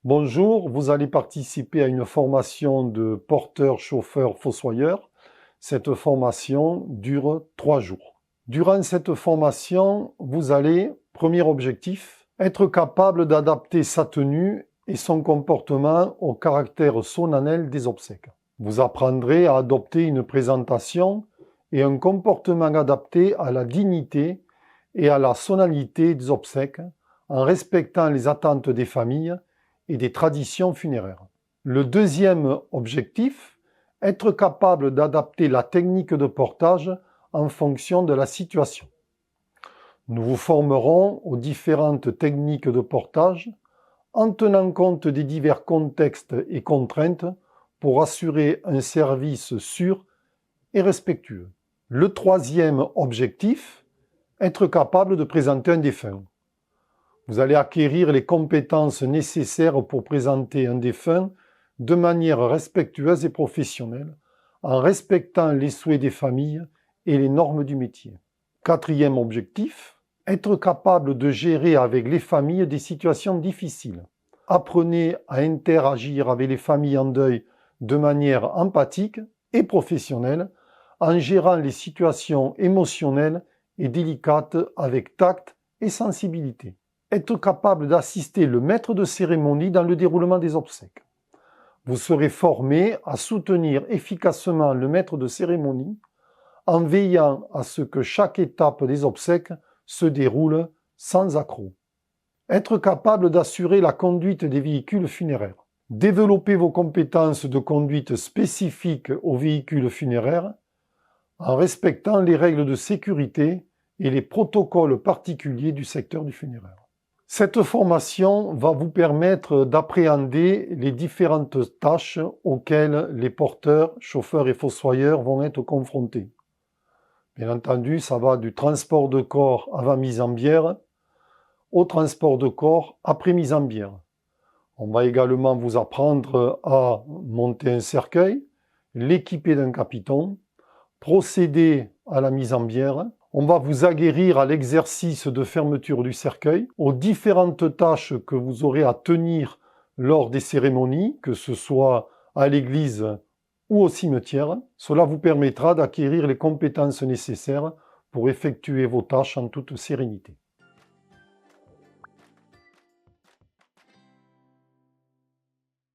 Bonjour, vous allez participer à une formation de porteur, chauffeur, fossoyeur. Cette formation dure 3 jours. Durant cette formation, vous allez, premier objectif, être capable d'adapter sa tenue et son comportement au caractère solennel des obsèques. Vous apprendrez à adopter une présentation et un comportement adapté à la dignité et à la solennité des obsèques en respectant les attentes des familles et des traditions funéraires. Le deuxième objectif, être capable d'adapter la technique de portage en fonction de la situation. Nous vous formerons aux différentes techniques de portage en tenant compte des divers contextes et contraintes pour assurer un service sûr et respectueux. Le troisième objectif, être capable de présenter un défunt. Vous allez acquérir les compétences nécessaires pour présenter un défunt de manière respectueuse et professionnelle, en respectant les souhaits des familles et les normes du métier. Quatrième objectif, être capable de gérer avec les familles des situations difficiles. Apprenez à interagir avec les familles en deuil de manière empathique et professionnelle, en gérant les situations émotionnelles et délicates avec tact et sensibilité. Être capable d'assister le maître de cérémonie dans le déroulement des obsèques. Vous serez formé à soutenir efficacement le maître de cérémonie en veillant à ce que chaque étape des obsèques se déroule sans accroc. Être capable d'assurer la conduite des véhicules funéraires. Développer vos compétences de conduite spécifiques aux véhicules funéraires en respectant les règles de sécurité et les protocoles particuliers du secteur du funéraire. Cette formation va vous permettre d'appréhender les différentes tâches auxquelles les porteurs, chauffeurs et fossoyeurs vont être confrontés. Bien entendu, ça va du transport de corps avant mise en bière au transport de corps après mise en bière. On va également vous apprendre à monter un cercueil, l'équiper d'un capiton, procéder à la mise en bière. On va vous aguerrir à l'exercice de fermeture du cercueil, aux différentes tâches que vous aurez à tenir lors des cérémonies, que ce soit à l'église ou au cimetière. Cela vous permettra d'acquérir les compétences nécessaires pour effectuer vos tâches en toute sérénité.